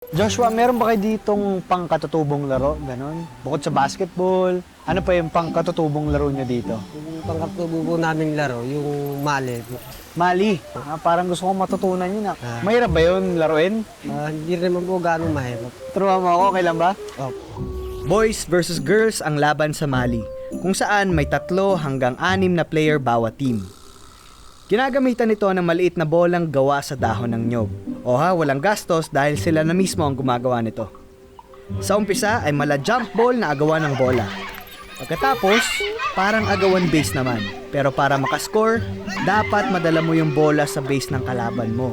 Joshua, meron ba kayo ditong pangkatutubong laro? Ganon? Bukod sa basketball, ano pa yung pangkatutubong laro nyo dito? Yung pangkatubo naming laro, yung mali. Mali. Parang gusto kong matutunan yun. Mahirap ba yun laruin? Hindi rin naman po gano'ng mahirap. Turuan mo ako, kailan ba? Oh. Boys versus girls ang laban sa Mali, kung saan may 3 hanggang 6 na player bawat team. Ginagamitan nito ng maliit na bolang gawa sa dahon ng nyog. Walang gastos dahil sila na mismo ang gumagawa nito. Sa umpisa ay mala jump ball na agawan ng bola. Pagkatapos, parang agawan base naman. Pero para makascore, dapat madala mo yung bola sa base ng kalaban mo.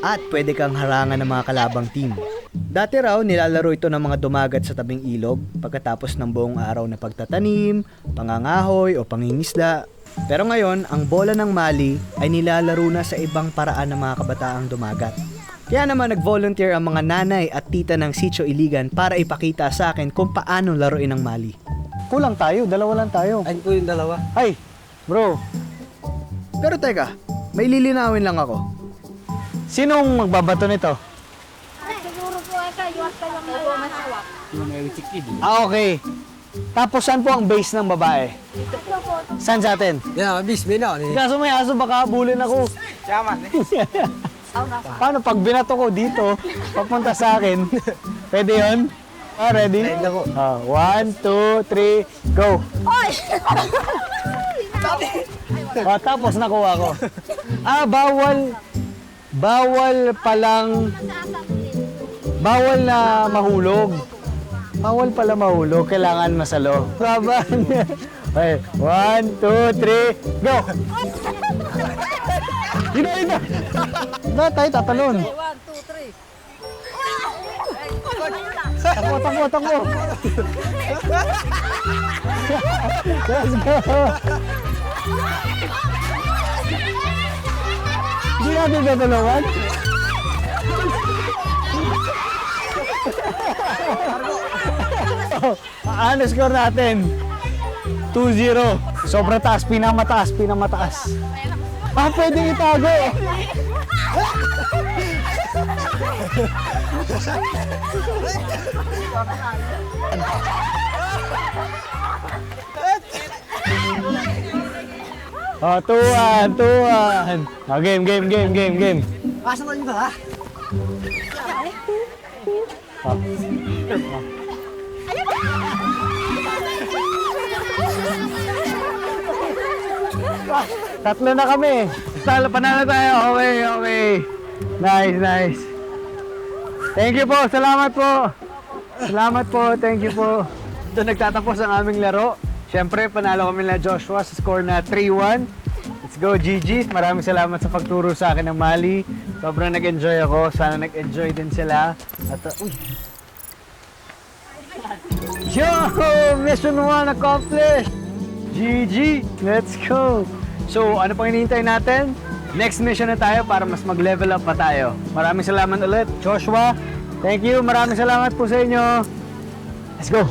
At pwede kang harangan ng mga kalabang team. Dati raw nilalaro ito ng mga dumagat sa tabing ilog pagkatapos ng buong araw na pagtatanim, pangangahoy o pangingisda. Pero ngayon, ang bola ng Mali ay nilalaro na sa ibang paraan ng mga kabataang dumagat. Kaya naman nag-volunteer ang mga nanay at tita ng Sitio Iligan para ipakita sa akin kung paano laruin ang Mali. Kulang tayo, dalawa lang tayo. Ayun po yung dalawa. Ay, bro, Pero teka, may lilinawin lang ako. sinong magbabato nito? Siguro po ay kayo at kayong masawak. Okay. Tapos saan po ang base ng babae? Saan sa atin? Yan, bis, bina. Kaso may aso, baka habulin ako. Paano pag binato ko dito, papunta sa akin? Pwede yun? Ready? Ready ako. 1, 2, 3, go! Tapos nakuha ko. Bawal na mahulog. Bawal pala mahulog, kailangan masalo. Laban. Okay, 1, 2, 3, go! Ina! Na tayo tatalon. 1, 2, 3. Takbo. Let's go! Hindi natin tatulungan? Ano score natin? 2-0. Sobrang taas, pinamataas. Pwedeng itago. Tuwan. Game. Pasok lang ba? Tatlo na kami. Panalo tayo. Okay. Nice. Thank you po. Salamat po. Thank you po. Ito nagtatapos ang aming laro. Siyempre, panalo kami na Joshua sa score na 3-1. Let's go, GG. Maraming salamat sa pagturo sa akin ng Mali. Sobrang nag-enjoy ako. Sana nag-enjoy din sila. At, Yo! Mission 1 accomplished! GG! Let's go! So, ano pang hinihintay natin? Next mission na tayo para mas mag-level up pa tayo. Maraming salamat ulit, Joshua. Thank you. Maraming salamat po sa inyo. Let's go!